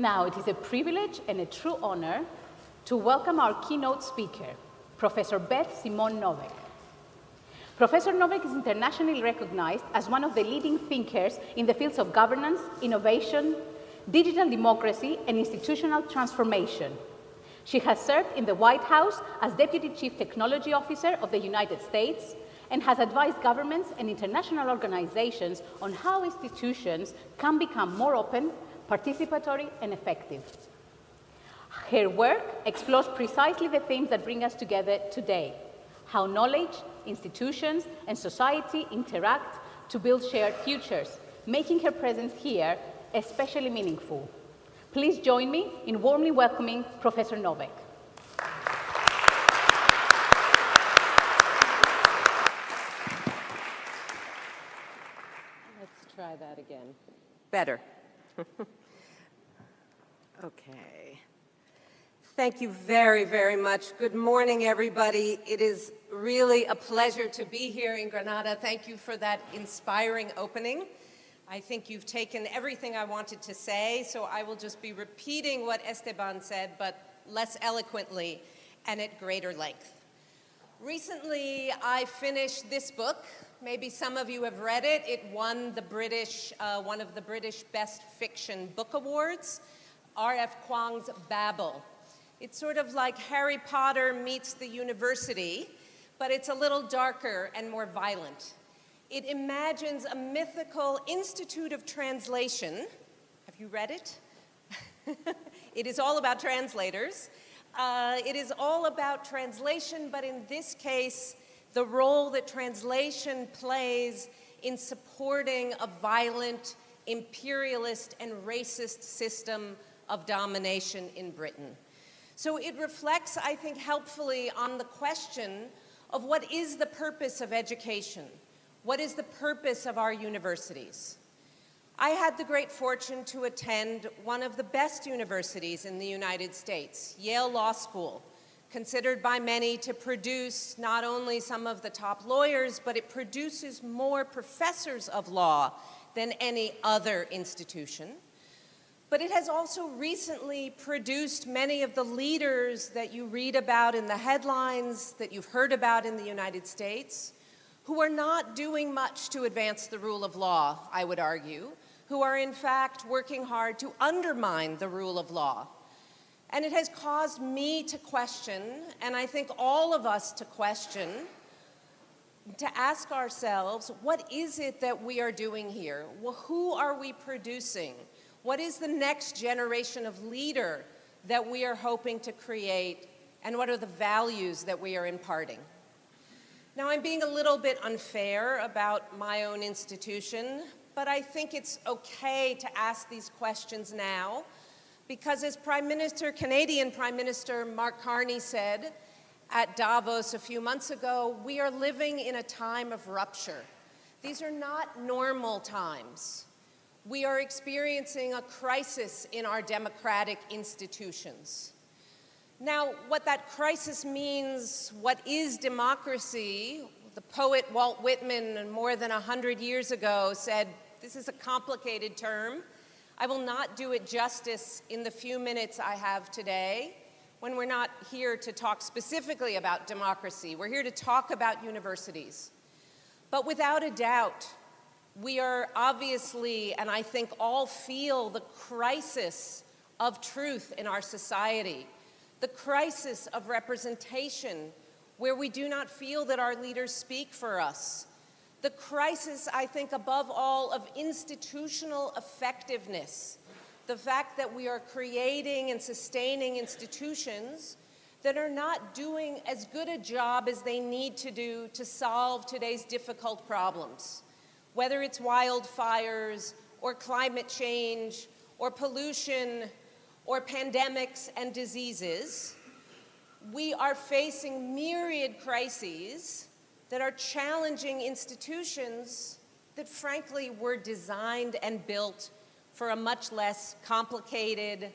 Now it is a privilege and a true honor to welcome our keynote speaker, Professor Beth Simone Noveck. Professor Noveck is internationally recognized as one of the leading thinkers in the fields of governance, innovation, digital democracy, and institutional transformation. She has served in the White House as Deputy Chief Technology Officer of the United States and has advised governments and international organizations on how institutions can become more open, participatory, and effective. Her work explores precisely the themes that bring us together today: how knowledge, institutions, and society interact to build shared futures, making her presence here especially meaningful. Please join me in warmly welcoming Professor Noveck. Let's try that again. Better. Okay. Thank you very, very much. Good morning, everybody. It is really a pleasure to be here in Granada. Thank you for that inspiring opening. I think you've taken everything I wanted to say, so I will just be repeating what Esteban said, but less eloquently and at greater length. Recently, I finished this book. Maybe some of you have read it. It won the one of the British Best Fiction Book Awards, R.F. Kuang's Babel. It's sort of like Harry Potter meets the university, but it's a little darker and more violent. It imagines a mythical institute of translation. Have you read it? It is all about translators. It is all about translation, but in this case, the role that translation plays in supporting a violent, imperialist, and racist system of domination in Britain. So it reflects, I think, helpfully on the question of what is the purpose of education? What is the purpose of our universities? I had the great fortune to attend one of the best universities in the United States, Yale Law School, considered by many to produce not only some of the top lawyers, but it produces more professors of law than any other institution. But it has also recently produced many of the leaders that you read about in the headlines, that you've heard about in the United States, who are not doing much to advance the rule of law, I would argue, who are in fact working hard to undermine the rule of law. And it has caused me to question, and I think all of us to question, to ask ourselves, what is it that we are doing here? Well, who are we producing? What is the next generation of leader that we are hoping to create, and what are the values that we are imparting? Now, I'm being a little bit unfair about my own institution, but I think it's okay to ask these questions now, because as Canadian Prime Minister Mark Carney said at Davos a few months ago, we are living in a time of rupture. These are not normal times. We are experiencing a crisis in our democratic institutions. Now, what that crisis means, what is democracy? The poet Walt Whitman, more than 100 years ago, said, this is a complicated term. I will not do it justice in the few minutes I have today, when we're not here to talk specifically about democracy. We're here to talk about universities. But without a doubt, we are obviously, and I think all feel, the crisis of truth in our society, the crisis of representation, where we do not feel that our leaders speak for us, the crisis, I think, above all, of institutional effectiveness, the fact that we are creating and sustaining institutions that are not doing as good a job as they need to do to solve today's difficult problems. Whether it's wildfires, or climate change, or pollution, or pandemics and diseases, we are facing myriad crises that are challenging institutions that frankly were designed and built for a much less complicated,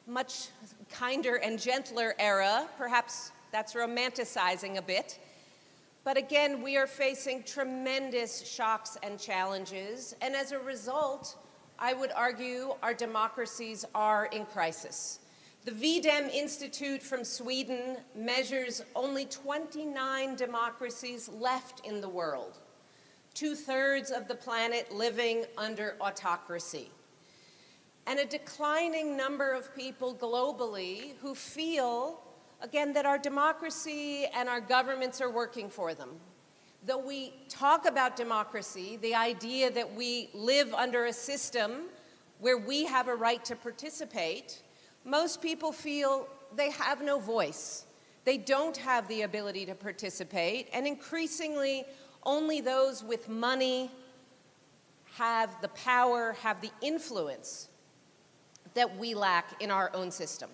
much kinder and gentler era. Perhaps that's romanticizing a bit. But again, we are facing tremendous shocks and challenges, and as a result, I would argue our democracies are in crisis. The VDEM Institute from Sweden measures only 29 democracies left in the world, 2/3 of the planet living under autocracy, and a declining number of people globally who feel, again, that our democracy and our governments are working for them. Though we talk about democracy, the idea that we live under a system where we have a right to participate, most people feel they have no voice. They don't have the ability to participate, and increasingly, only those with money have the power, have the influence that we lack in our own system.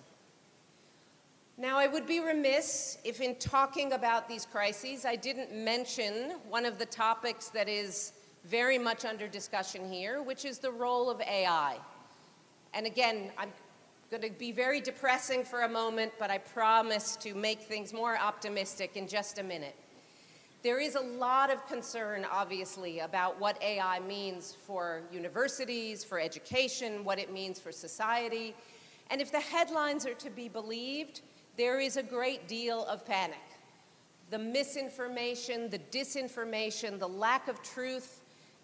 Now, I would be remiss if in talking about these crises, I didn't mention one of the topics that is very much under discussion here, which is the role of AI. And again, I'm going to be very depressing for a moment, but I promise to make things more optimistic in just a minute. There is a lot of concern, obviously, about what AI means for universities, for education, what it means for society. And if the headlines are to be believed, there is a great deal of panic. The misinformation, the disinformation, the lack of truth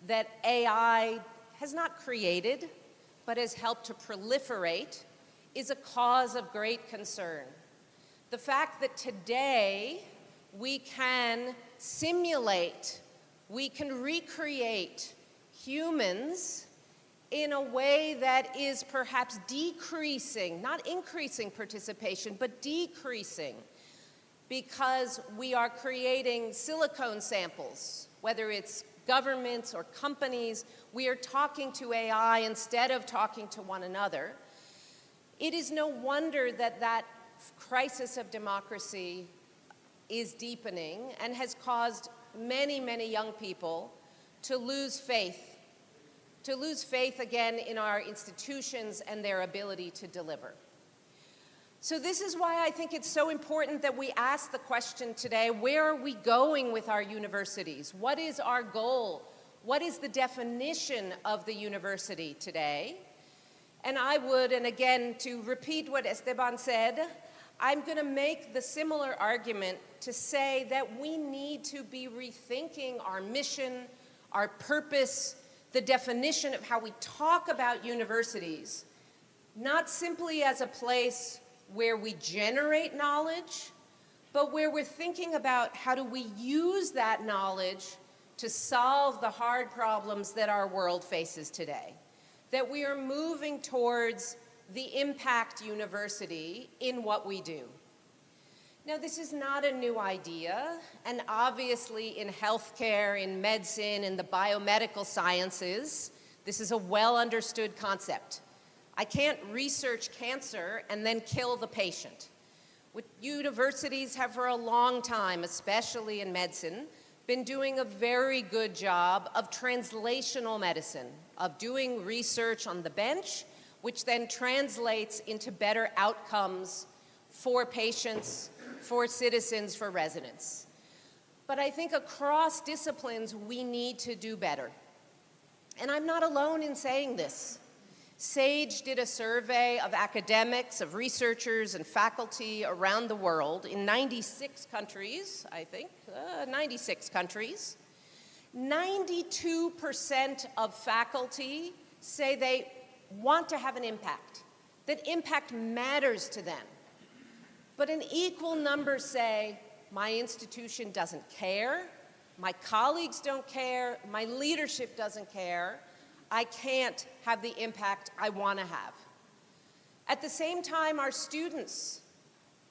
that AI has not created, but has helped to proliferate, is a cause of great concern. The fact that today we can simulate, we can recreate humans in a way that is perhaps decreasing, not increasing participation, but decreasing, because we are creating silicone samples, whether it's governments or companies, we are talking to AI instead of talking to one another. It is no wonder that that crisis of democracy is deepening and has caused many, many young people to lose faith again in our institutions and their ability to deliver. So this is why I think it's so important that we ask the question today, where are we going with our universities? What is our goal? What is the definition of the university today? And I would, and again, to repeat what Esteban said, I'm going to make the similar argument to say that we need to be rethinking our mission, our purpose, the definition of how we talk about universities, not simply as a place where we generate knowledge, but where we're thinking about how do we use that knowledge to solve the hard problems that our world faces today. That we are moving towards the impact university in what we do. Now, this is not a new idea, and obviously in healthcare, in medicine, in the biomedical sciences, this is a well-understood concept. I can't research cancer and then kill the patient. What universities have for a long time, especially in medicine, been doing a very good job of translational medicine, of doing research on the bench, which then translates into better outcomes for patients, for citizens, for residents. But I think across disciplines, we need to do better. And I'm not alone in saying this. SAGE did a survey of academics, of researchers and faculty around the world in 96 countries, I think, 96 countries. 92% of faculty say they want to have an impact, that impact matters to them. But an equal number say, my institution doesn't care, my colleagues don't care, my leadership doesn't care, I can't have the impact I want to have. At the same time, our students,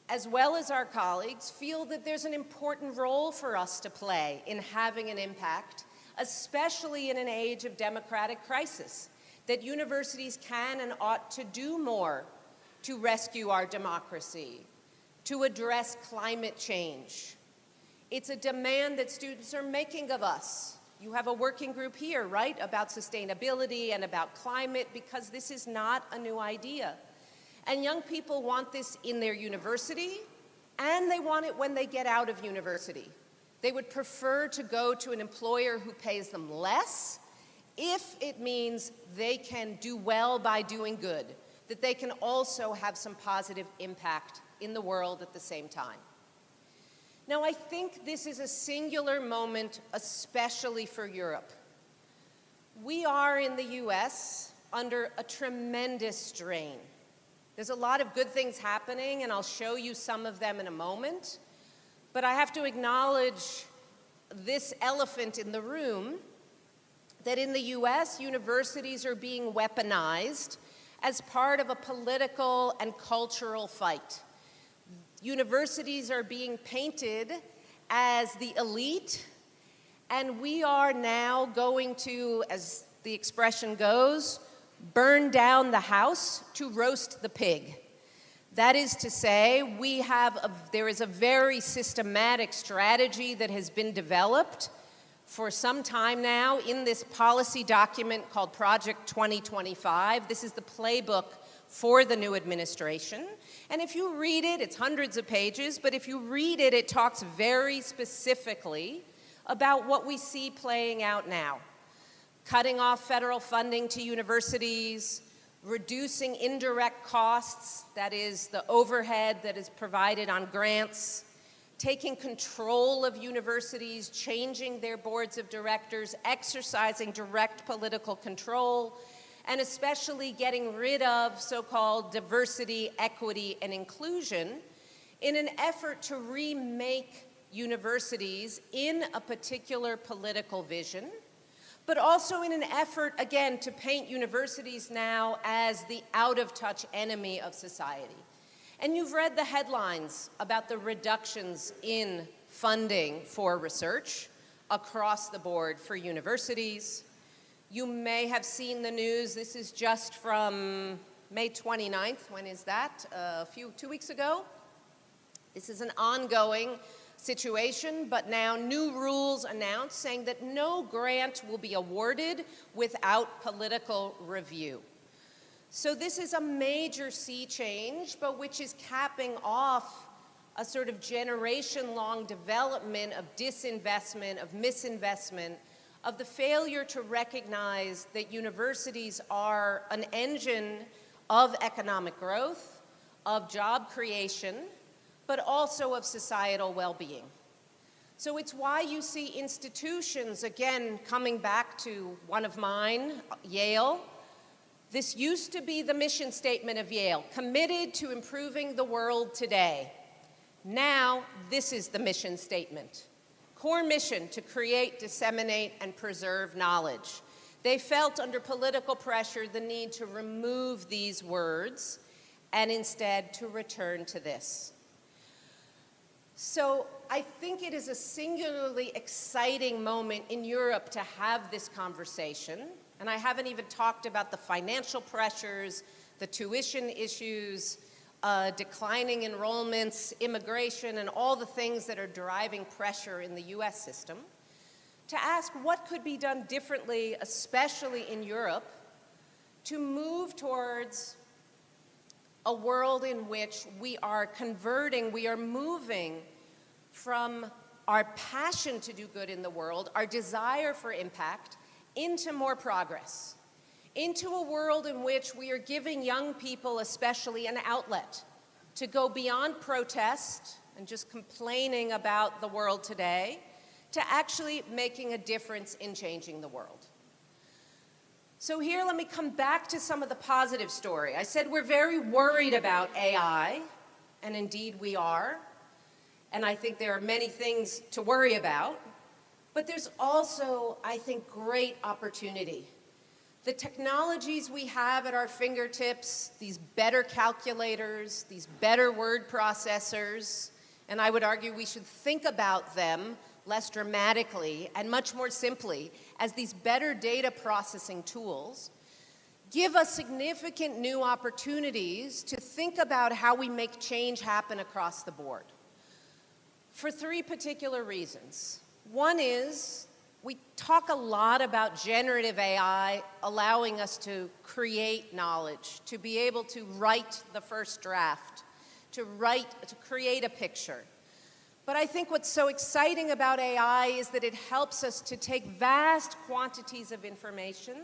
as well as our colleagues, feel that there's an important role for us to play in having an impact, especially in an age of democratic crisis, that universities can and ought to do more to rescue our democracy, to address climate change. It's a demand that students are making of us. You have a working group here, right, about sustainability and about climate, because this is not a new idea. And young people want this in their university, and they want it when they get out of university. They would prefer to go to an employer who pays them less if it means they can do well by doing good, that they can also have some positive impact in the world at the same time. Now, I think this is a singular moment, especially for Europe. We are in the US under a tremendous strain. There's a lot of good things happening, and I'll show you some of them in a moment. But I have to acknowledge this elephant in the room, that in the US, universities are being weaponized as part of a political and cultural fight. Universities are being painted as the elite, and we are now going to, as the expression goes, burn down the house to roast the pig. That is to say, there is a very systematic strategy that has been developed for some time now in this policy document called Project 2025. This is the playbook for the new administration. And if you read it, it's hundreds of pages, but if you read it, it talks very specifically about what we see playing out now. Cutting off federal funding to universities, reducing indirect costs, that is the overhead that is provided on grants, taking control of universities, changing their boards of directors, exercising direct political control, and especially getting rid of so-called diversity, equity, and inclusion in an effort to remake universities in a particular political vision, but also in an effort, again, to paint universities now as the out-of-touch enemy of society. And you've read the headlines about the reductions in funding for research across the board for universities. You may have seen the news. This is just from May 29th. When is that? 2 weeks ago. This is an ongoing situation, but now new rules announced saying that no grant will be awarded without political review. So this is a major sea change, but which is capping off a sort of generation-long development of disinvestment, of misinvestment, of the failure to recognize that universities are an engine of economic growth, of job creation, but also of societal well-being. So it's why you see institutions, again, coming back to one of mine, Yale. This used to be the mission statement of Yale, committed to improving the world today. Now, this is the mission statement. Core mission to create, disseminate, and preserve knowledge. They felt under political pressure the need to remove these words and instead to return to this. So I think it is a singularly exciting moment in Europe to have this conversation. And I haven't even talked about the financial pressures, the tuition issues, declining enrollments, immigration, and all the things that are driving pressure in the US system, to ask what could be done differently, especially in Europe, to move towards a world in which we are converting, we are moving from our passion to do good in the world, our desire for impact, into more progress, into a world in which we are giving young people especially an outlet to go beyond protest and just complaining about the world today, to actually making a difference in changing the world. So here, let me come back to some of the positive story. I said we're very worried about AI, and indeed we are. And I think there are many things to worry about. But there's also, I think, great opportunity. The technologies we have at our fingertips, these better calculators, these better word processors, and I would argue we should think about them less dramatically and much more simply as these better data processing tools, give us significant new opportunities to think about how we make change happen across the board. For three particular reasons. One is, we talk a lot about generative AI allowing us to create knowledge, to be able to write the first draft, to create a picture. But I think what's so exciting about AI is that it helps us to take vast quantities of information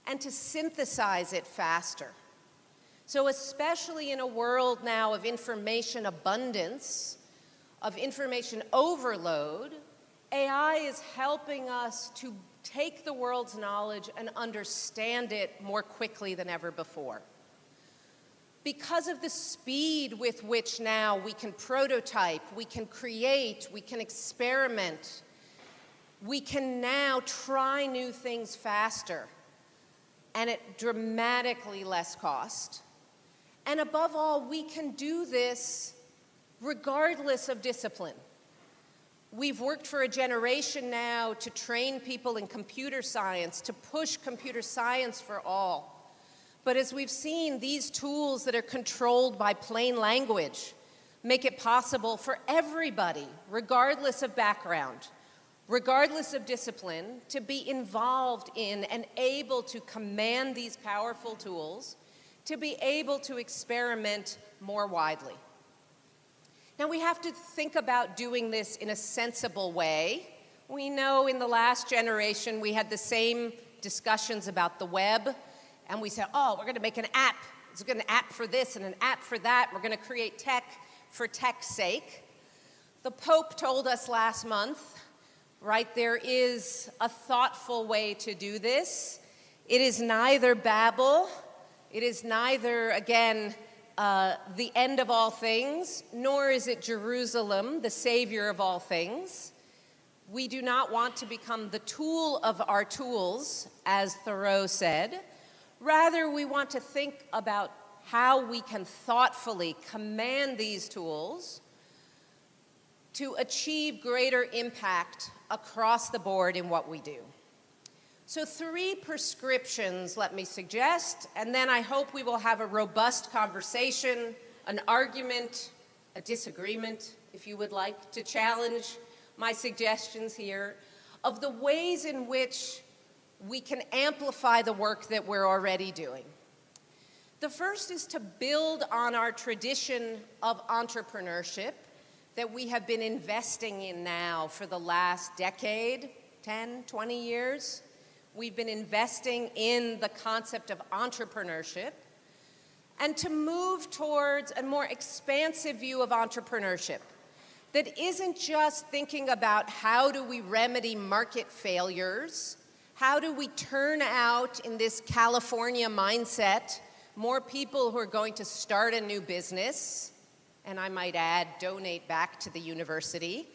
and to synthesize it faster. So especially in a world now of information abundance, of information overload, AI is helping us to take the world's knowledge and understand it more quickly than ever before. Because of the speed with which now we can prototype, we can create, we can experiment, we can now try new things faster and at dramatically less cost. And above all, we can do this regardless of discipline. We've worked for a generation now to train people in computer science, to push computer science for all. But as we've seen, these tools that are controlled by plain language make it possible for everybody, regardless of background, regardless of discipline, to be involved in and able to command these powerful tools, to be able to experiment more widely. Now, we have to think about doing this in a sensible way. We know in the last generation we had the same discussions about the web, and we said, oh, we're going to make an app. It's going to app for this and an app for that. We're going to create tech for tech's sake. The Pope told us last month, right, there is a thoughtful way to do this. It is neither Babel, it is neither, again, the end of all things, nor is it Jerusalem, the savior of all things. We do not want to become the tool of our tools, as Thoreau said. Rather, we want to think about how we can thoughtfully command these tools to achieve greater impact across the board in what we do. So 3 prescriptions, let me suggest, and then I hope we will have a robust conversation, an argument, a disagreement, if you would like, to challenge my suggestions here, of the ways in which we can amplify the work that we're already doing. The first is to build on our tradition of entrepreneurship that we have been investing in now for the last decade, 10, 20 years. We've been investing in the concept of entrepreneurship, and to move towards a more expansive view of entrepreneurship that isn't just thinking about how do we remedy market failures, how do we turn out in this California mindset more people who are going to start a new business, and I might add, donate back to the university,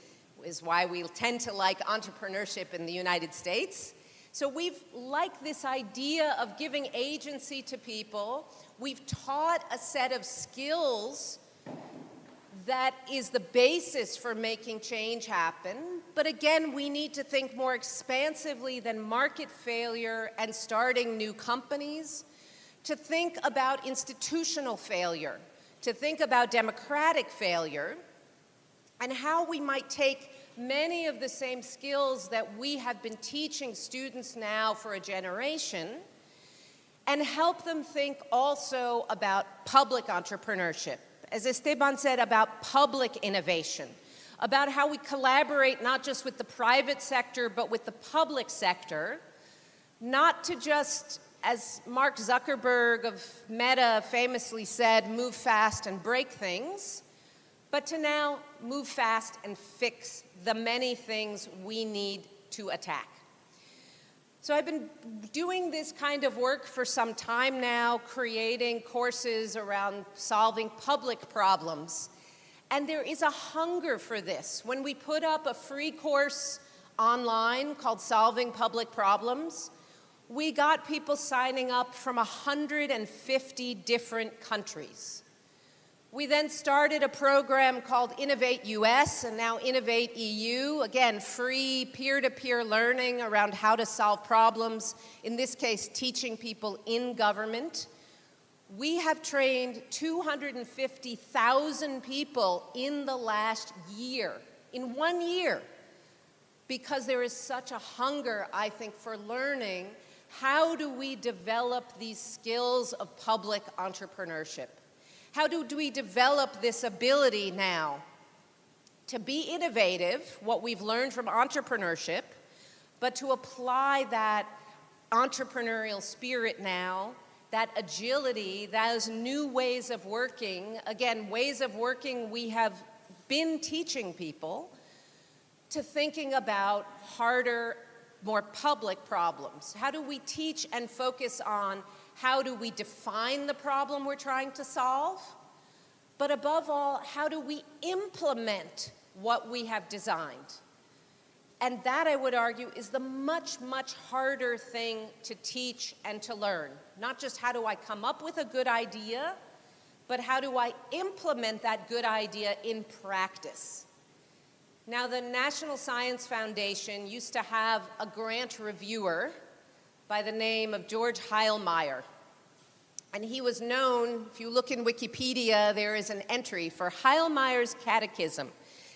is why we tend to like entrepreneurship in the United States. So we've liked this idea of giving agency to people. We've taught a set of skills that is the basis for making change happen. But again, we need to think more expansively than market failure and starting new companies, to think about institutional failure, to think about democratic failure, and how we might take many of the same skills that we have been teaching students now for a generation and help them think also about public entrepreneurship. As Esteban said, about public innovation, about how we collaborate not just with the private sector, but with the public sector, not to just, as Mark Zuckerberg of Meta famously said, move fast and break things, but to now move fast and fix the many things we need to attack. So I've been doing this kind of work for some time now, creating courses around solving public problems. And there is a hunger for this. When we put up a free course online called Solving Public Problems, we got people signing up from 150 different countries. We then started a program called Innovate US and now Innovate EU, again, free peer-to-peer learning around how to solve problems, in this case, teaching people in government. We have trained 250,000 people in the last year, in 1 year, because there is such a hunger, I think, for learning how do we develop these skills of public entrepreneurship. How do we develop this ability now to be innovative, what we've learned from entrepreneurship, but to apply that entrepreneurial spirit now, that agility, those new ways of working, again, ways of working we have been teaching people, to thinking about harder, more public problems. How do we teach and focus on how do we define the problem we're trying to solve? But above all, how do we implement what we have designed? And that, I would argue, is the much, much harder thing to teach and to learn. Not just how do I come up with a good idea, but how do I implement that good idea in practice? Now, the National Science Foundation used to have a grant reviewer by the name of George Heilmeyer. And he was known, if you look in Wikipedia, there is an entry for Heilmeyer's Catechism.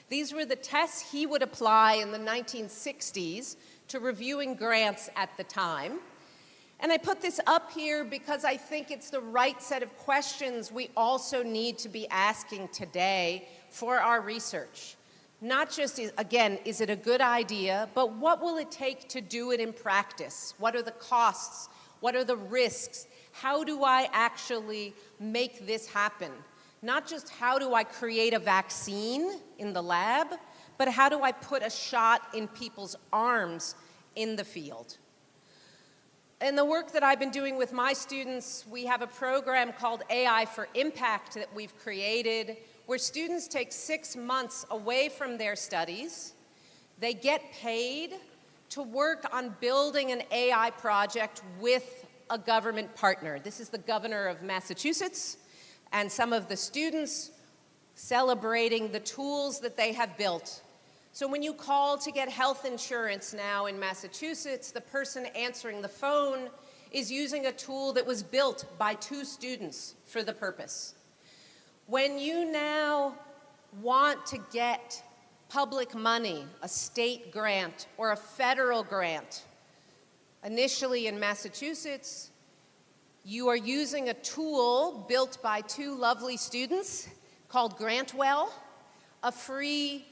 These were the tests he would apply in the 1960s to reviewing grants at the time. And I put this up here because I think it's the right set of questions we also need to be asking today for our research. Not just, again, is it a good idea, but what will it take to do it in practice? What are the costs? What are the risks? How do I actually make this happen? Not just how do I create a vaccine in the lab, but how do I put a shot in people's arms in the field? In the work that I've been doing with my students, we have a program called AI for Impact that we've created, where students take 6 months away from their studies. They get paid to work on building an AI project with a government partner. This is the governor of Massachusetts, and some of the students celebrating the tools that they have built. So when you call to get health insurance now in Massachusetts, the person answering the phone is using a tool that was built by 2 students for the purpose. When you now want to get public money, a state grant or a federal grant, initially in Massachusetts, you are using a tool built by 2 lovely students called GrantWell, a free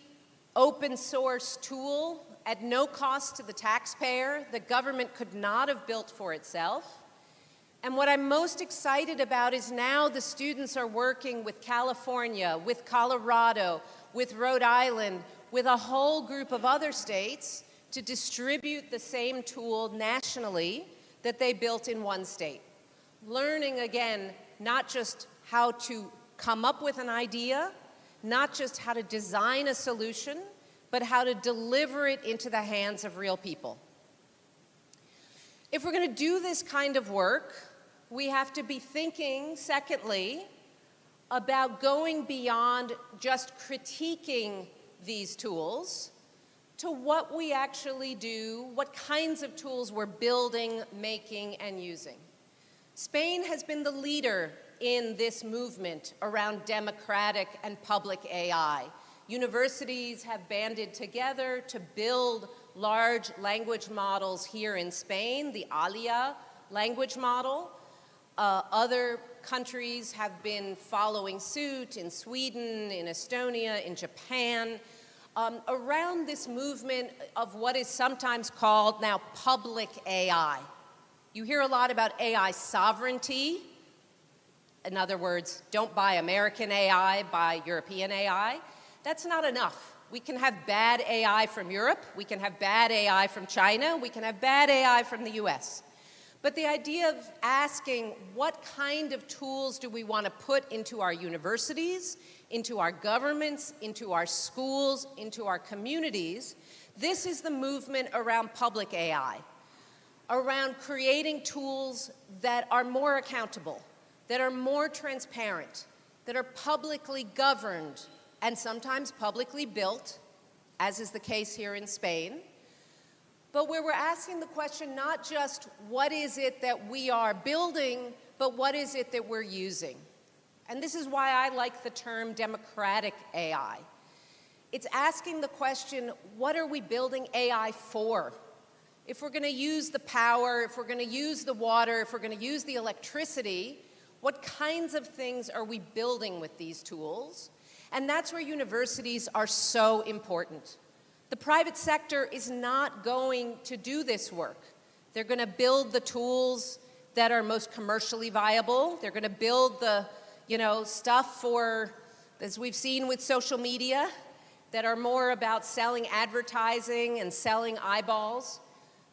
open source tool at no cost to the taxpayer the government could not have built for itself. And what I'm most excited about is now the students are working with California, with Colorado, with Rhode Island, with a whole group of other states to distribute the same tool nationally that they built in one state. Learning, again, not just how to come up with an idea, not just how to design a solution, but how to deliver it into the hands of real people. If we're going to do this kind of work, we have to be thinking, secondly, about going beyond just critiquing these tools to what we actually do, what kinds of tools we're building, making, and using. Spain has been the leader in this movement around democratic and public AI. Universities have banded together to build large language models here in Spain, the ALIA language model. Other countries have been following suit in Sweden, in Estonia, in Japan, around this movement of what is sometimes called now public AI. You hear a lot about AI sovereignty. In other words, don't buy American AI, buy European AI. That's not enough. We can have bad AI from Europe, we can have bad AI from China, we can have bad AI from the US. But the idea of asking what kind of tools do we want to put into our universities, into our governments, into our schools, into our communities, this is the movement around public AI, around creating tools that are more accountable, that are more transparent, that are publicly governed, and sometimes publicly built, as is the case here in Spain, but where we're asking the question not just what is it that we are building, but what is it that we're using. And this is why I like the term democratic AI. It's asking the question, what are we building AI for? If we're going to use the power, if we're going to use the water, if we're going to use the electricity, what kinds of things are we building with these tools? And that's where universities are so important. The private sector is not going to do this work. They're going to build the tools that are most commercially viable. They're going to build the, stuff for, as we've seen with social media, that are more about selling advertising and selling eyeballs.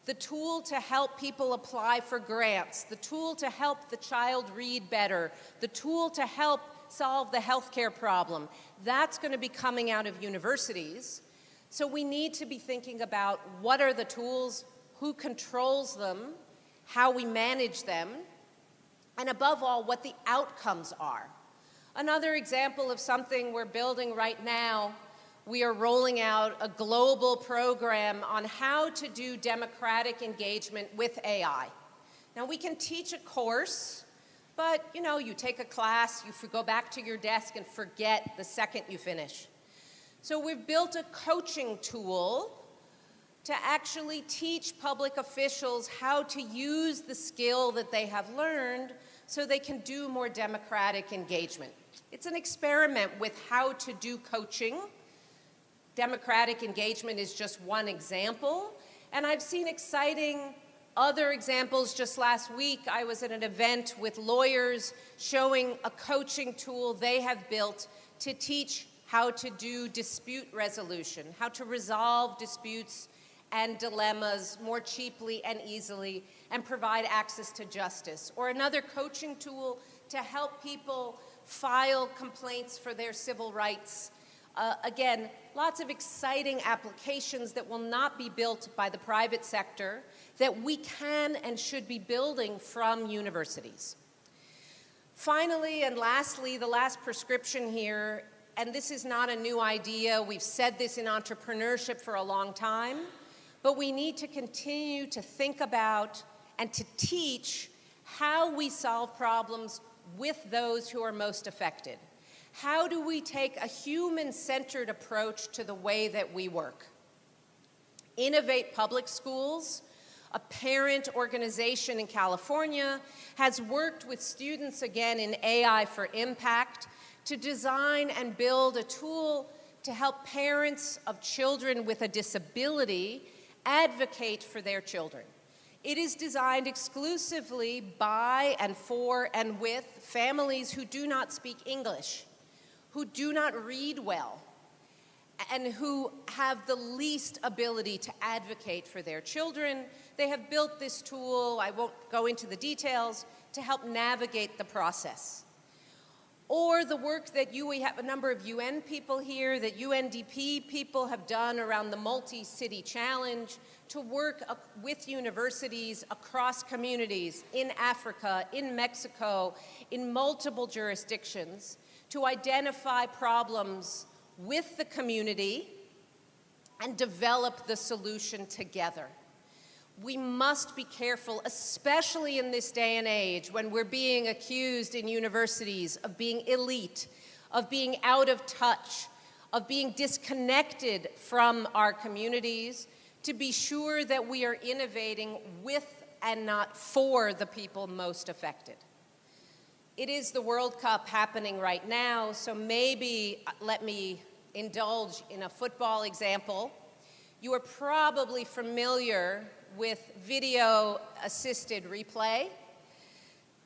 The tool to help people apply for grants, the tool to help the child read better, the tool to help solve the healthcare problem, that's going to be coming out of universities. So we need to be thinking about what are the tools, who controls them, how we manage them, and above all, what the outcomes are. Another example of something we're building right now, we are rolling out a global program on how to do democratic engagement with AI. Now, we can teach a course, but you take a class, you go back to your desk and forget the second you finish. So we've built a coaching tool to actually teach public officials how to use the skill that they have learned so they can do more democratic engagement. It's an experiment with how to do coaching. Democratic engagement is just one example, and I've seen exciting other examples. Just last week, I was at an event with lawyers showing a coaching tool they have built to teach how to do dispute resolution, how to resolve disputes and dilemmas more cheaply and easily and provide access to justice. Or another coaching tool to help people file complaints for their civil rights. Again, lots of exciting applications that will not be built by the private sector that we can and should be building from universities. Finally and lastly, the last prescription here, and this is not a new idea, we've said this in entrepreneurship for a long time, but we need to continue to think about and to teach how we solve problems with those who are most affected. How do we take a human-centered approach to the way that we work? Innovate Public Schools, a parent organization in California, has worked with students again in AI for Impact to design and build a tool to help parents of children with a disability advocate for their children. It is designed exclusively by and for and with families who do not speak English, who do not read well, and who have the least ability to advocate for their children. They have built this tool, I won't go into the details, to help navigate the process. Or the work that we have a number of UN people here, that UNDP people have done around the multi-city challenge to work with universities across communities in Africa, in Mexico, in multiple jurisdictions, to identify problems with the community and develop the solution together. We must be careful, especially in this day and age when we're being accused in universities of being elite, of being out of touch, of being disconnected from our communities, to be sure that we are innovating with and not for the people most affected. It is the World Cup happening right now, so maybe let me indulge in a football example. You are probably familiar with video-assisted replay.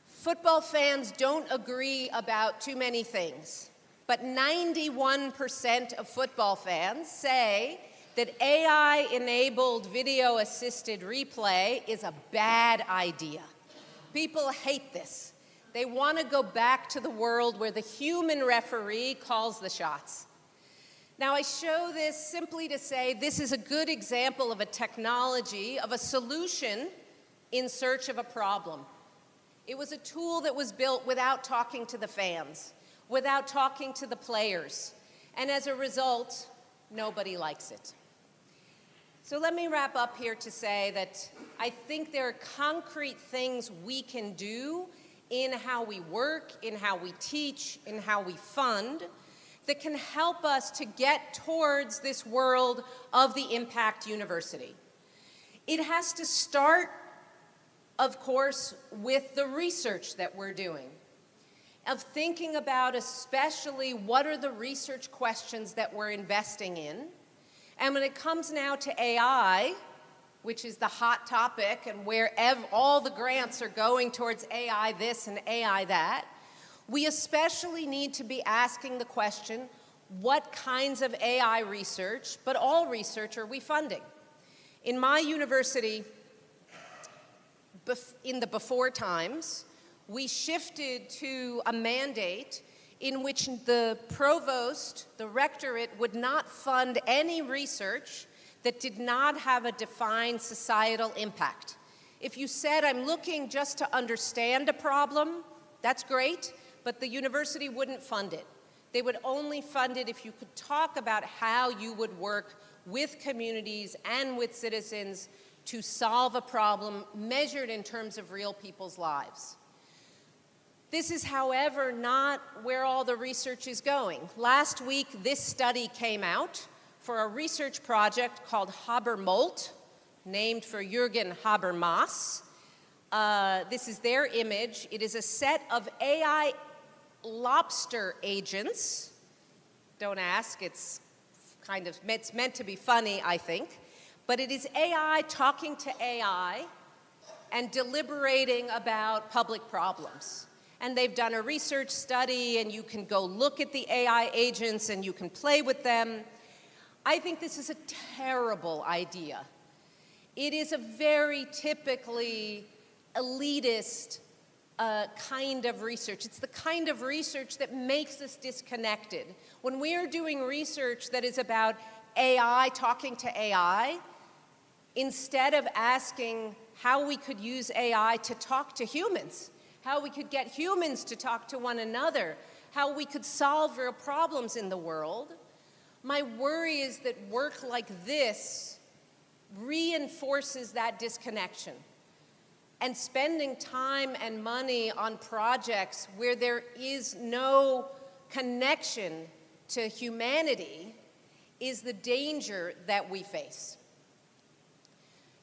Football fans don't agree about too many things, but 91% of football fans say that AI-enabled video-assisted replay is a bad idea. People hate this. They want to go back to the world where the human referee calls the shots. Now, I show this simply to say this is a good example of a technology, of a solution in search of a problem. It was a tool that was built without talking to the fans, without talking to the players, and as a result, nobody likes it. So let me wrap up here to say that I think there are concrete things we can do in how we work, in how we teach, in how we fund, that can help us to get towards this world of the impact university. It has to start, of course, with the research that we're doing. of thinking about especially what are the research questions that we're investing in. And when it comes now to AI, which is the hot topic and where all the grants are going towards AI this and AI that, we especially need to be asking the question, what kinds of AI research, but all research, are we funding? In my university, in the before times, we shifted to a mandate in which the provost, the rectorate, would not fund any research that did not have a defined societal impact. If you said, I'm looking just to understand a problem, that's great, but the university wouldn't fund it. They would only fund it if you could talk about how you would work with communities and with citizens to solve a problem measured in terms of real people's lives. This is, however, not where all the research is going. Last week, this study came out for a research project called Habermolt, named for Jürgen Habermas. This is their image. It is a set of AI lobster agents. Don't ask, it's meant to be funny, I think. But it is AI talking to AI and deliberating about public problems. And they've done a research study, and you can go look at the AI agents and you can play with them. I think this is a terrible idea. It is a very typically elitist kind of research. It's the kind of research that makes us disconnected. When we are doing research that is about AI talking to AI, instead of asking how we could use AI to talk to humans, how we could get humans to talk to one another, how we could solve real problems in the world, my worry is that work like this reinforces that disconnection. And spending time and money on projects where there is no connection to humanity is the danger that we face.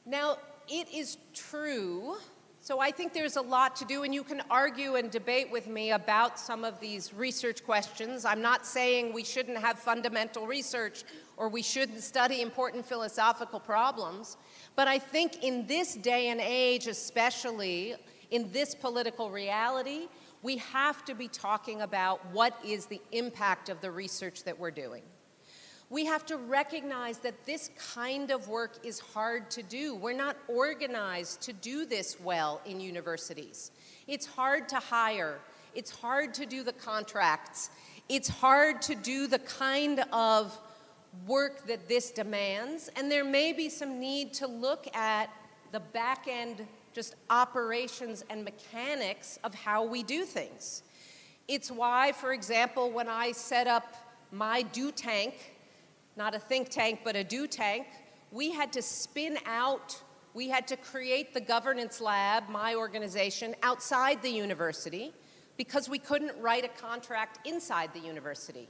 Now, it is true, so I think there's a lot to do, and you can argue and debate with me about some of these research questions. I'm not saying we shouldn't have fundamental research or we shouldn't study important philosophical problems, but I think in this day and age, especially in this political reality, we have to be talking about what is the impact of the research that we're doing. We have to recognize that this kind of work is hard to do. We're not organized to do this well in universities. It's hard to hire. It's hard to do the contracts. It's hard to do the kind of work that this demands. And there may be some need to look at the back end, just operations and mechanics of how we do things. It's why, for example, when I set up my do tank, not a think tank, but a do tank, we had to spin out, we had to create the governance lab, my organization, outside the university because we couldn't write a contract inside the university.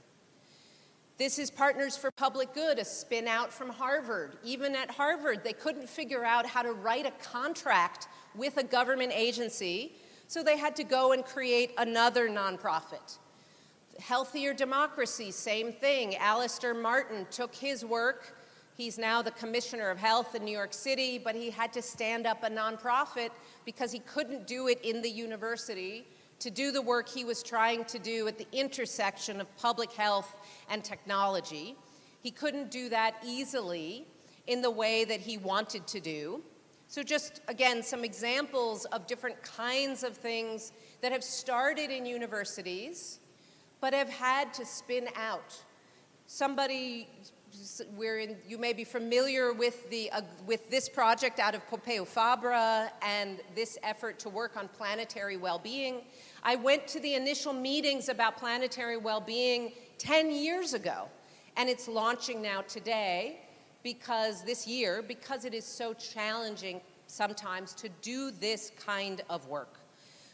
This is Partners for Public Good, a spin out from Harvard. Even at Harvard, they couldn't figure out how to write a contract with a government agency, so they had to go and create another nonprofit. Healthier Democracy, same thing. Alistair Martin took his work. He's now the Commissioner of Health in New York City, but he had to stand up a nonprofit because he couldn't do it in the university to do the work he was trying to do at the intersection of public health and technology. He couldn't do that easily in the way that he wanted to do. So just, again, some examples of different kinds of things that have started in universities but have had to spin out. You may be familiar with this project out of Pompeu Fabra and this effort to work on planetary well-being. I went to the initial meetings about planetary well-being 10 years ago, and it's launching now today because it is so challenging sometimes to do this kind of work.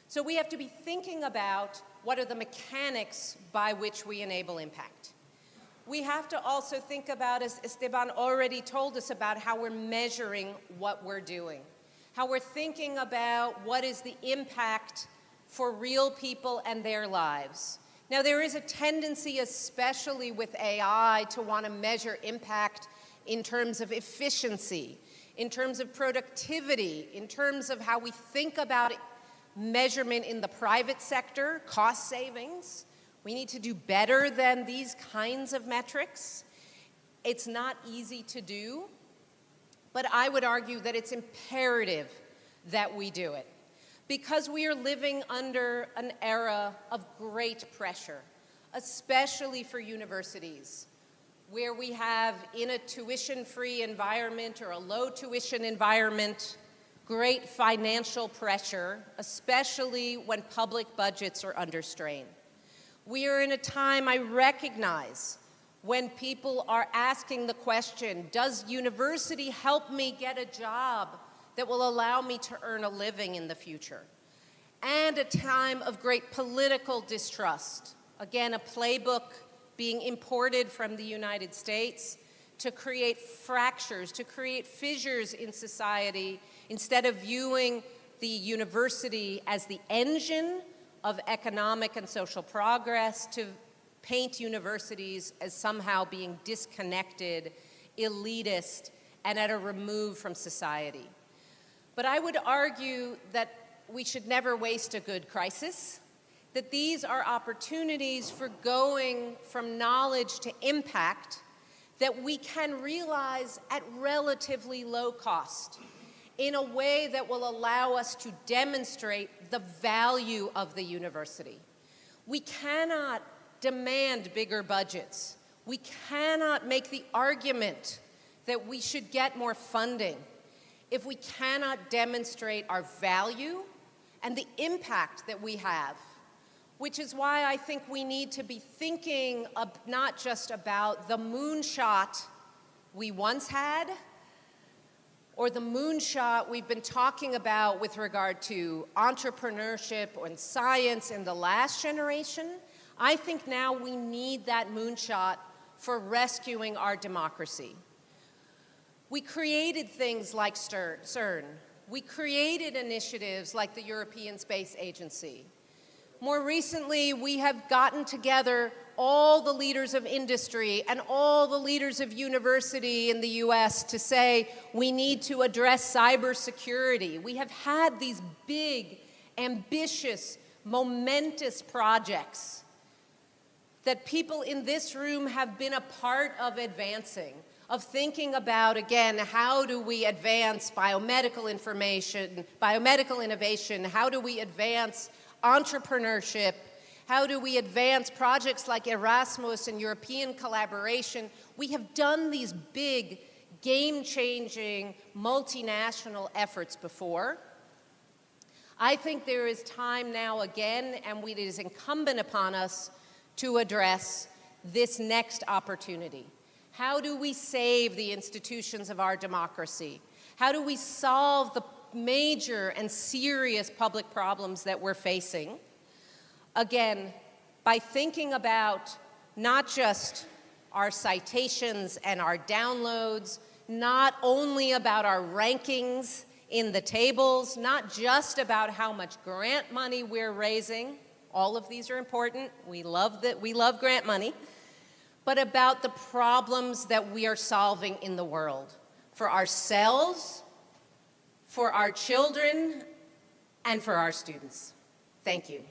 So we have to be thinking about what are the mechanics by which we enable impact. We have to also think about, as Esteban already told us, about how we're measuring what we're doing, how we're thinking about what is the impact for real people and their lives. Now, there is a tendency, especially with AI, to want to measure impact in terms of efficiency, in terms of productivity, in terms of how we think about measurement in the private sector, cost savings. We need to do better than these kinds of metrics. It's not easy to do, but I would argue that it's imperative that we do it, because we are living under an era of great pressure, especially for universities, where we have, in a tuition-free environment or a low tuition environment, great financial pressure, especially when public budgets are under strain. We are in a time, I recognize, when people are asking the question, does university help me get a job that will allow me to earn a living in the future? And a time of great political distrust. Again, a playbook being imported from the United States to create fractures, to create fissures in society, instead of viewing the university as the engine of economic and social progress, to paint universities as somehow being disconnected, elitist, and at a remove from society. But I would argue that we should never waste a good crisis, that these are opportunities for going from knowledge to impact that we can realize at relatively low cost in a way that will allow us to demonstrate the value of the university. We cannot demand bigger budgets. We cannot make the argument that we should get more funding if we cannot demonstrate our value and the impact that we have, which is why I think we need to be thinking of not just about the moonshot we once had, or the moonshot we've been talking about with regard to entrepreneurship and science in the last generation. I think now we need that moonshot for rescuing our democracy. We created things like CERN. We created initiatives like the European Space Agency. More recently, we have gotten together all the leaders of industry and all the leaders of university in the US to say we need to address cybersecurity. We have had these big, ambitious, momentous projects that people in this room have been a part of advancing, of thinking about, again, how do we advance biomedical innovation, how do we advance entrepreneurship, how do we advance projects like Erasmus and European collaboration. We have done these big, game-changing, multinational efforts before. I think there is time now again, and it is incumbent upon us to address this next opportunity. How do we save the institutions of our democracy? How do we solve the major and serious public problems that we're facing? Again, by thinking about not just our citations and our downloads, not only about our rankings in the tables, not just about how much grant money we're raising. All of these are important. We love grant money. But about the problems that we are solving in the world for ourselves, for our children, and for our students. Thank you.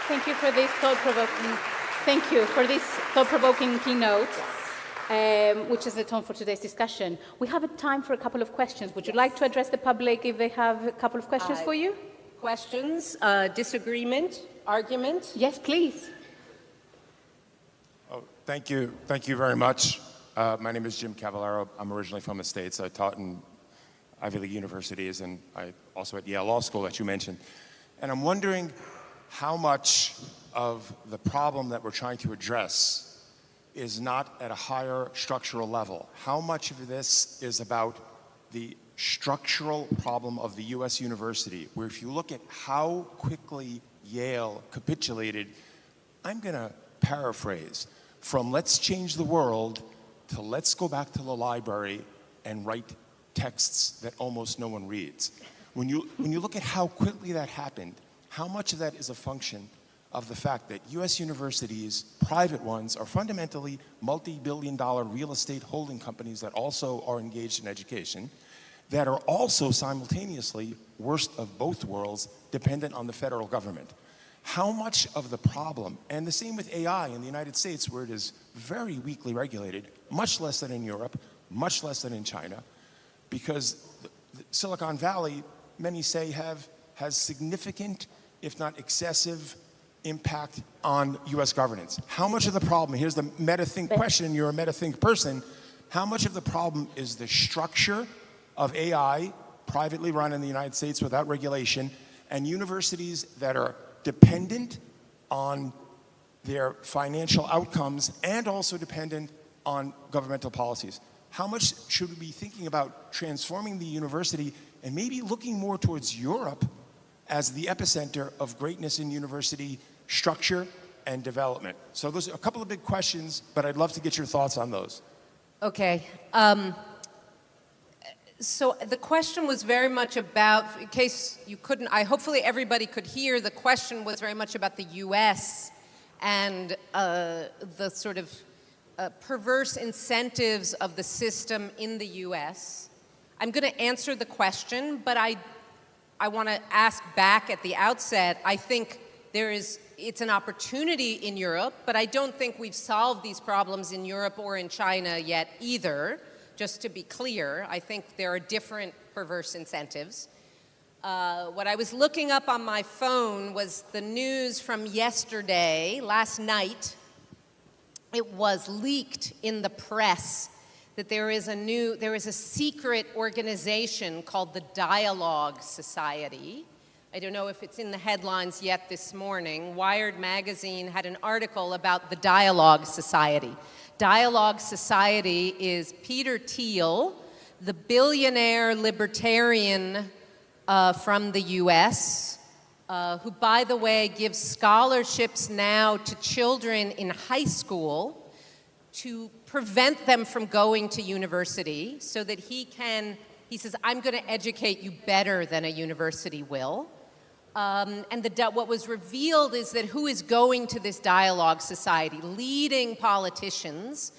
Thank you for this thought-provoking keynote, which is the tone for today's discussion. We have a time for a couple of questions. Would you like to address the public if they have a couple of questions for you? Questions, disagreement, argument? Yes, please. Oh, thank you. Thank you very much. My name is Jim Cavallaro. I'm originally from the States. I taught in Ivy League universities, and I also at Yale Law School that you mentioned. And I'm wondering how much of the problem that we're trying to address is not at a higher structural level. How much of this is about the structural problem of the U.S. university, where if you look at how quickly Yale capitulated, I'm going to paraphrase, from let's change the world to let's go back to the library and write texts that almost no one reads. When you look at how quickly that happened, how much of that is a function of the fact that US universities, private ones, are fundamentally multi-billion-dollar real estate holding companies that also are engaged in education, that are also simultaneously, worst of both worlds, dependent on the federal government. How much of the problem, and the same with AI in the United States, where it is very weakly regulated, much less than in Europe, much less than in China, because Silicon Valley, many say, has significant, if not excessive, impact on US governance. How much of the problem, here's the meta-think question, you're a meta-think person, how much of the problem is the structure of AI, privately run in the United States without regulation, and universities that are dependent on their financial outcomes and also dependent on governmental policies? How much should we be thinking about transforming the university and maybe looking more towards Europe as the epicenter of greatness in university structure and development? So those are a couple of big questions, but I'd love to get your thoughts on those. Okay. So the question was very much about, in case you couldn't, hopefully everybody could hear, the question was very much about the US and the sort of perverse incentives of the system in the US. I'm going to answer the question, but I want to ask back at the outset. I think it's an opportunity in Europe, but I don't think we've solved these problems in Europe or in China yet either. Just to be clear, I think there are different perverse incentives. What I was looking up on my phone was the news from yesterday, last night. It was leaked in the press that there is a secret organization called the Dialogue Society. I don't know if it's in the headlines yet this morning. Wired magazine had an article about the Dialogue Society. Dialogue Society is Peter Thiel, the billionaire libertarian from the US, who, by the way, gives scholarships now to children in high school to prevent them from going to university so that he says, I'm going to educate you better than a university will. And what was revealed is that who is going to this Dialogue Society? Leading politicians,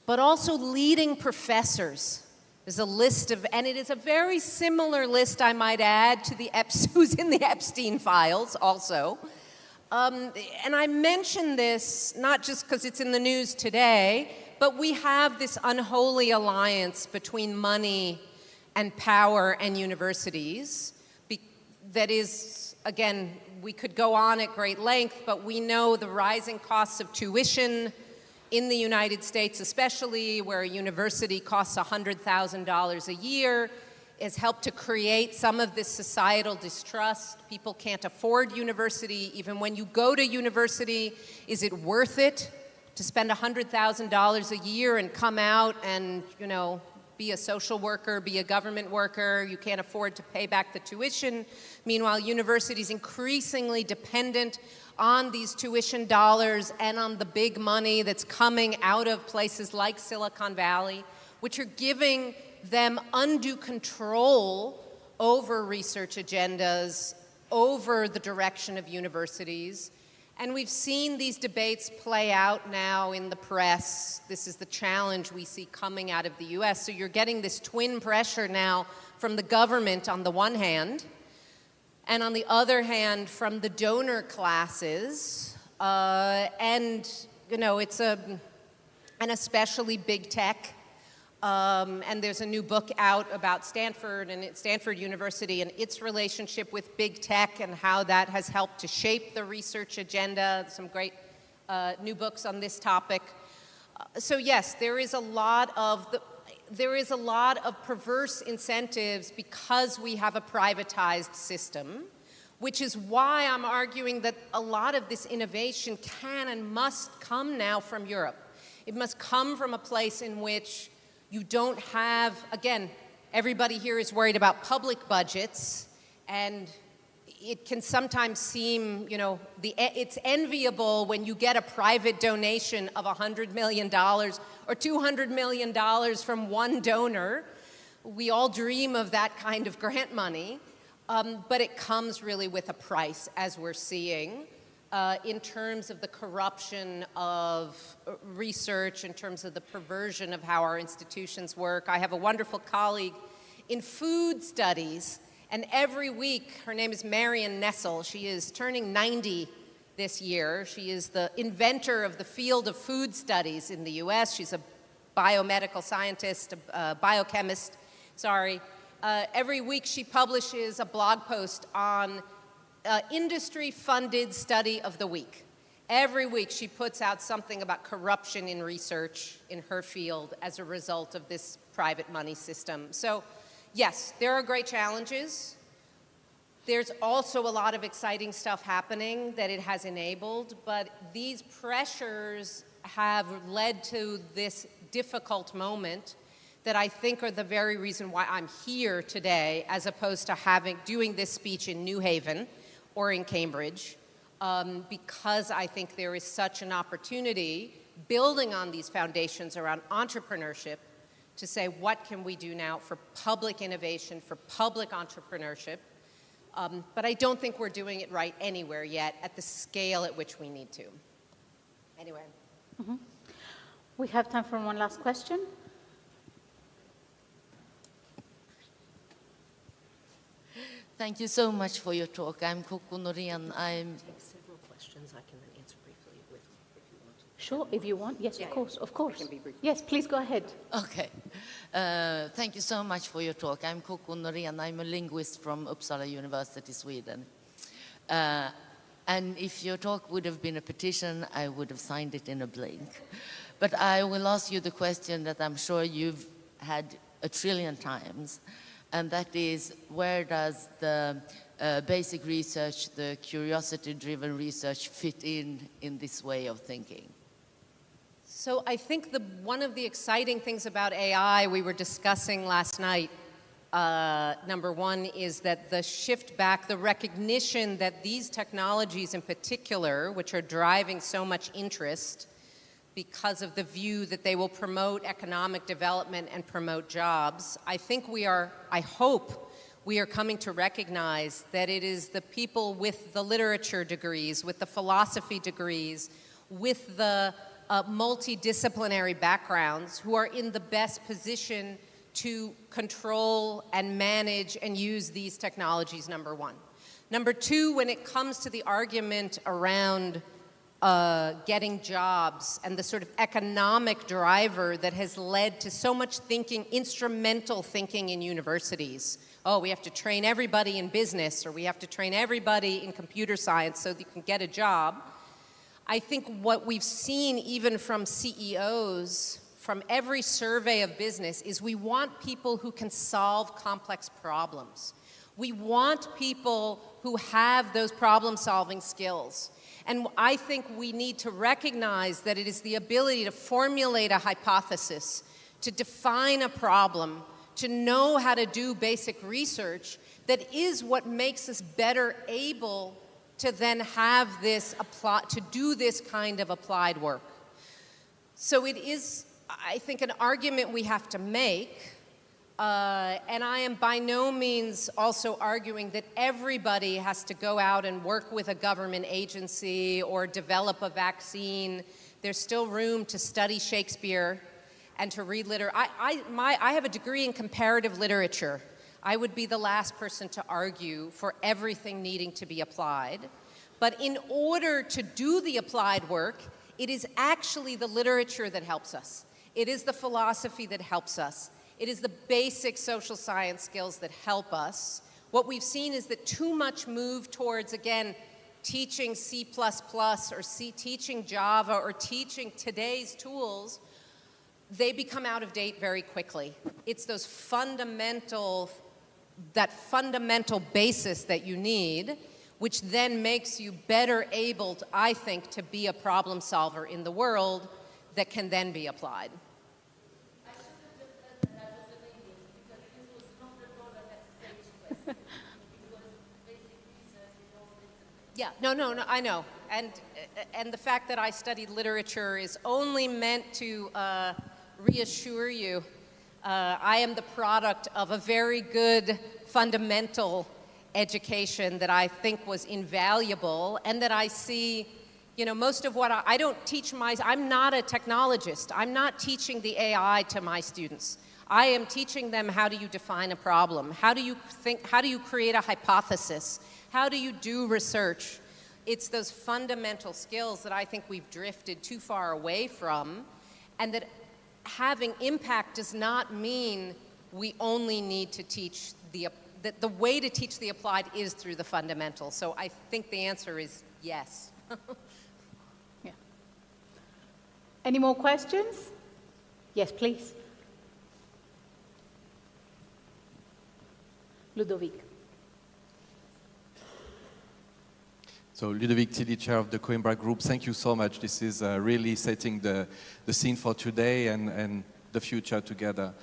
but also leading professors. There's a list of, and it is a very similar list, I might add, to who's in the Epstein files also. And I mention this not just because it's in the news today, but we have this unholy alliance between money and power and universities that is, again, we could go on at great length, but we know the rising costs of tuition in the United States, especially where a university costs $100,000 a year, has helped to create some of this societal distrust. People can't afford university. Even when you go to university, is it worth it to spend $100,000 a year and come out and, be a social worker, be a government worker? You can't afford to pay back the tuition. Meanwhile, universities increasingly dependent on these tuition dollars and on the big money that's coming out of places like Silicon Valley, which are giving them undue control over research agendas, over the direction of universities. And we've seen these debates play out now in the press. This is the challenge we see coming out of the US. So you're getting this twin pressure now from the government on the one hand, and on the other hand from the donor classes. And especially big tech. And there's a new book out about Stanford and Stanford University and its relationship with big tech and how that has helped to shape the research agenda. Some great new books on this topic. So yes, there is a lot of perverse incentives because we have a privatized system, which is why I'm arguing that a lot of this innovation can and must come now from Europe. It must come from a place in which you don't have, again, everybody here is worried about public budgets, and it can sometimes seem, it's enviable when you get a private donation of $100 million or $200 million from one donor. We all dream of that kind of grant money, but it comes really with a price, as we're seeing, in terms of the corruption of research, in terms of the perversion of how our institutions work. I have a wonderful colleague in food studies, and every week, her name is Marion Nessel. She is turning 90 this year. She is the inventor of the field of food studies in the US. She's a biomedical scientist, a biochemist, sorry. Every week she publishes a blog post on industry-funded study of the week. Every week she puts out something about corruption in research in her field as a result of this private money system. So, yes, there are great challenges. There's also a lot of exciting stuff happening that it has enabled, but these pressures have led to this difficult moment that I think are the very reason why I'm here today, as opposed to doing this speech in New Haven or in Cambridge, because I think there is such an opportunity, building on these foundations around entrepreneurship, to say, what can we do now for public innovation, for public entrepreneurship? But I don't think we're doing it right anywhere yet at the scale at which we need to. Anyway. Mm-hmm. We have time for one last question. Thank you so much for your talk. I'm Coco Norén. Take several questions. I can answer briefly if you want. Sure, if you want. Yes, Yeah, of course, of course. I can be brief. Yes, please go ahead. Okay. Thank you so much for your talk. I'm Coco Norén. I'm a linguist from Uppsala University, Sweden. And if your talk would have been a petition, I would have signed it in a blink. But I will ask you the question that I'm sure you've had 1 trillion times. And that is, where does the basic research, the curiosity-driven research fit in this way of thinking? So I think one of the exciting things about AI we were discussing last night, number one, is that the shift back, the recognition that these technologies in particular, which are driving so much interest because of the view that they will promote economic development and promote jobs, I hope we are coming to recognize that it is the people with the literature degrees, with the philosophy degrees, with the multidisciplinary backgrounds who are in the best position to control and manage and use these technologies, number one. Number two, when it comes to the argument around getting jobs and the sort of economic driver that has led to so much thinking, instrumental thinking in universities. Oh, we have to train everybody in business, or we have to train everybody in computer science so that you can get a job. I think what we've seen even from CEOs, from every survey of business, is we want people who can solve complex problems. We want people who have those problem-solving skills. And I think we need to recognize that it is the ability to formulate a hypothesis, to define a problem, to know how to do basic research, that is what makes us better able to then have this to do this kind of applied work. So it is, I think, an argument we have to make. And I am by no means also arguing that everybody has to go out and work with a government agency or develop a vaccine. There's still room to study Shakespeare and to read literature. I have a degree in comparative literature. I would be the last person to argue for everything needing to be applied. But in order to do the applied work, it is actually the literature that helps us. It is the philosophy that helps us. It is the basic social science skills that help us. What we've seen is that too much move towards, again, teaching C++ or teaching Java or teaching today's tools, they become out of date very quickly. It's that fundamental basis that you need, which then makes you better able, I think, to be a problem solver in the world that can then be applied. Yeah, no, I know. And the fact that I studied literature is only meant to reassure you. I am the product of a very good fundamental education that I think was invaluable, and that I see, you know, most of what I don't teach I'm not a technologist. I'm not teaching the AI to my students. I am teaching them, how do you define a problem? How do you create a hypothesis? How do you do research? It's those fundamental skills that I think we've drifted too far away from, and that having impact does not mean we only need to teach the way to teach the applied is through the fundamentals. So I think the answer is yes. Yeah. Any more questions? Yes, please. Ludovic. So Ludovic Tilly, chair of the Coimbra group, thank you so much. This is really setting the scene for today and the future together.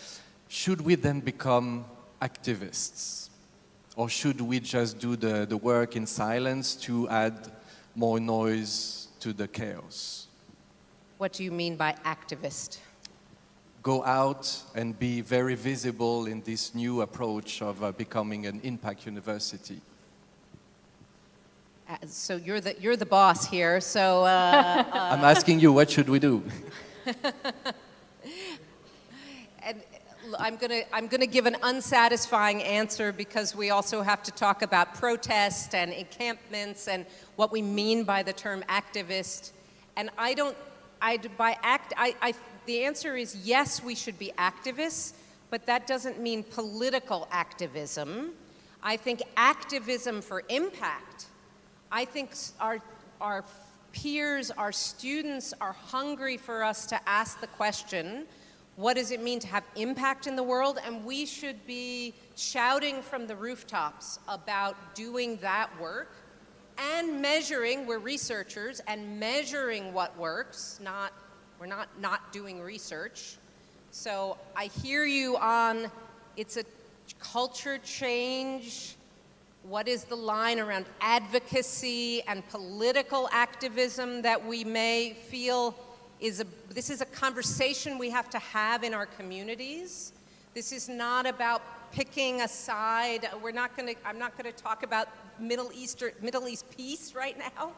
Should we then become activists? Or should we just do the work in silence to add more noise to the chaos? What do you mean by activist? Go out and be very visible in this new approach of becoming an impact university. So you're the boss here. So I'm asking you, what should we do? And I'm gonna give an unsatisfying answer, because we also have to talk about protest and encampments and what we mean by the term activist. And the answer is yes, we should be activists, but that doesn't mean political activism. I think activism for impact. I think our peers, our students are hungry for us to ask the question, what does it mean to have impact in the world? And we should be shouting from the rooftops about doing that work and measuring, we're researchers, and measuring what works, we're not doing research. So I hear you on, it's a culture change. What is the line around advocacy and political activism that we may feel this is a conversation we have to have in our communities. This is not about picking a side. I'm not gonna talk about Middle East peace right now.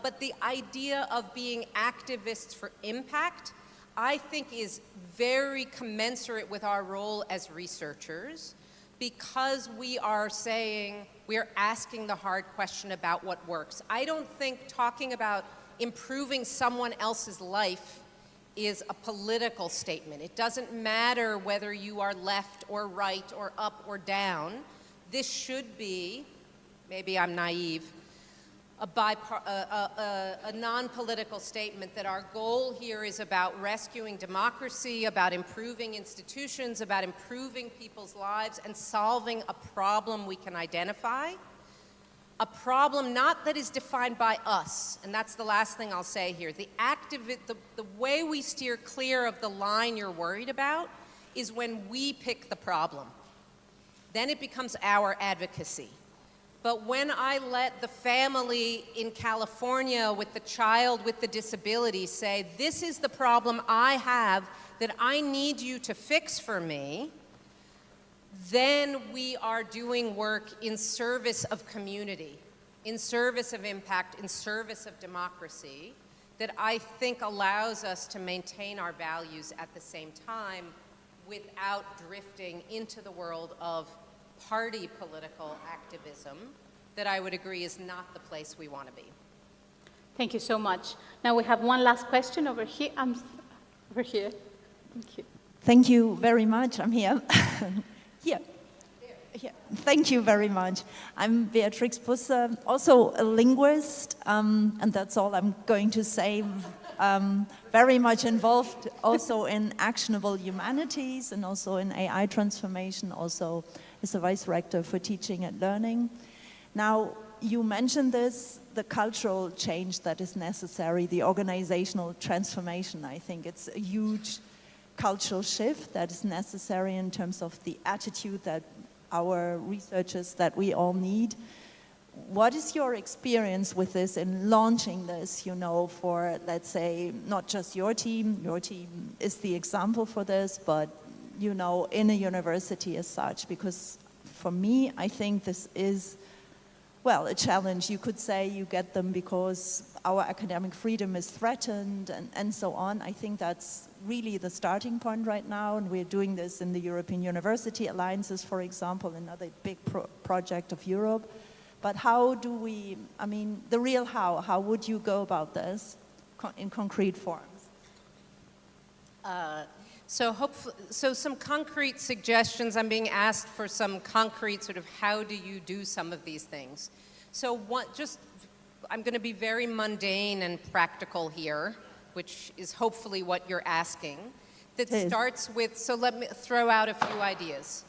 But the idea of being activists for impact, I think, is very commensurate with our role as researchers, because we are asking the hard question about what works. I don't think talking about improving someone else's life is a political statement. It doesn't matter whether you are left or right or up or down. This should be, maybe I'm naive, a non-political statement that our goal here is about rescuing democracy, about improving institutions, about improving people's lives and solving a problem we can identify. A problem not that is defined by us, and that's the last thing I'll say here. The way we steer clear of the line you're worried about is when we pick the problem. Then it becomes our advocacy. But when I let the family in California with the child with the disability say, this is the problem I have that I need you to fix for me, then we are doing work in service of community, in service of impact, in service of democracy, that I think allows us to maintain our values at the same time without drifting into the world of party political activism that I would agree is not the place we want to be. Thank you so much. Now we have one last question over here. Over here. Thank you. Thank you very much. I'm here. Here. Yeah. Thank you very much. I'm Beatrix Busse, also a linguist, and that's all I'm going to say. Very much involved also in actionable humanities and also in AI transformation, also as a vice rector for teaching and learning. Now, you mentioned this, the cultural change that is necessary, the organizational transformation. I think it's a huge cultural shift that is necessary in terms of the attitude that our researchers, that we all need. what is your experience with this in launching this, you know, for, let's say, not just your team is the example for this, but, you know, in a university as such? Because for me, I think this is, well, a challenge. You could say you get them because our academic freedom is threatened and so on. I think that's really the starting point right now, and we're doing this in the European University Alliances, for example, another big project of Europe. But how do we, I mean, the real how would you go about this in concrete forms? So some concrete suggestions. I'm being asked for some concrete sort of how do you do some of these things. So I'm going to be very mundane and practical here, which is hopefully what you're asking. That starts with, so let me throw out a few ideas.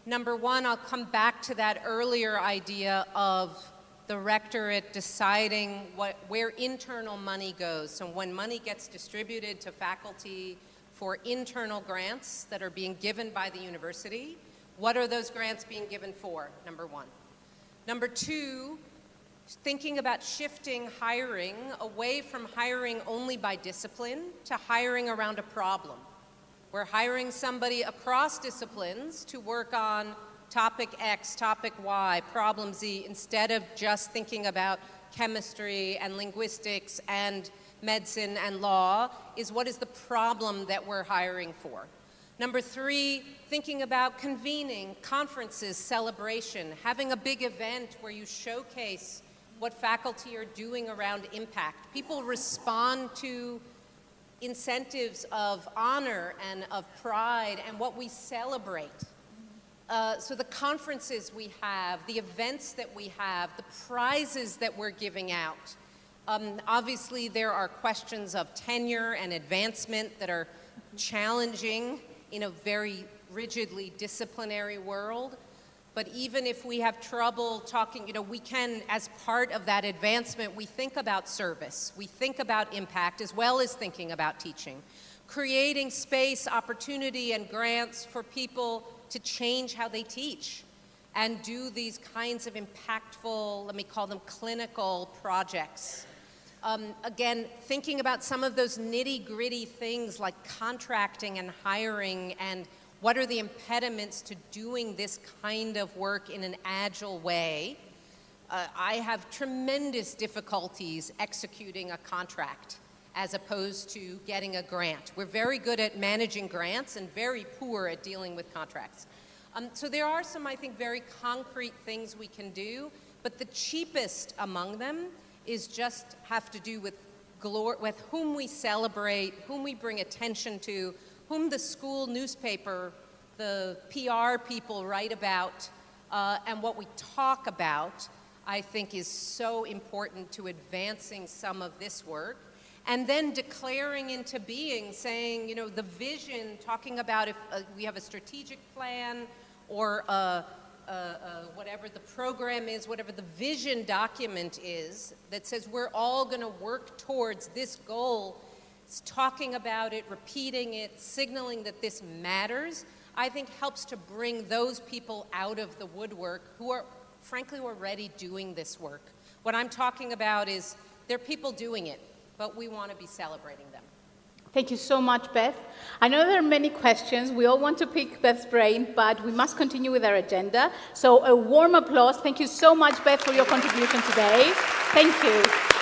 Number one, I'll come back to that earlier idea of the rectorate deciding where internal money goes. So when money gets distributed to faculty for internal grants that are being given by the university, what are those grants being given for, number one? Number two, thinking about shifting hiring away from hiring only by discipline to hiring around a problem. We're hiring somebody across disciplines to work on topic X, topic Y, problem Z, instead of just thinking about chemistry and linguistics and medicine and law, is what is the problem that we're hiring for. Number three, thinking about convening, conferences, celebration, having a big event where you showcase what faculty are doing around impact. People respond to incentives of honor and of pride and what we celebrate. So the conferences we have, the events that we have, the prizes that we're giving out. Obviously there are questions of tenure and advancement that are challenging in a very rigidly disciplinary world. But even if we have trouble talking, you know, we can, as part of that advancement, we think about service, we think about impact, as well as thinking about teaching. Creating space, opportunity, and grants for people to change how they teach and do these kinds of impactful, let me call them clinical projects. Again, thinking about some of those nitty-gritty things like contracting and hiring and what are the impediments to doing this kind of work in an agile way. I have tremendous difficulties executing a contract as opposed to getting a grant. We're very good at managing grants and very poor at dealing with contracts. So there are some, I think, very concrete things we can do, but the cheapest among them is just have to do with whom we celebrate, whom we bring attention to, whom the school newspaper, the PR people write about, and what we talk about, I think is so important to advancing some of this work. And then declaring into being, saying, you know, the vision, talking about if we have a strategic plan or whatever the program is, whatever the vision document is, that says we're all going to work towards this goal. It's talking about it, repeating it, signaling that this matters, I think helps to bring those people out of the woodwork who are, frankly, already doing this work. What I'm talking about is there are people doing it, but we want to be celebrating them. Thank you so much, Beth. I know there are many questions. We all want to pick Beth's brain, but we must continue with our agenda. So a warm applause. Thank you so much, Beth, for your contribution today. Thank you.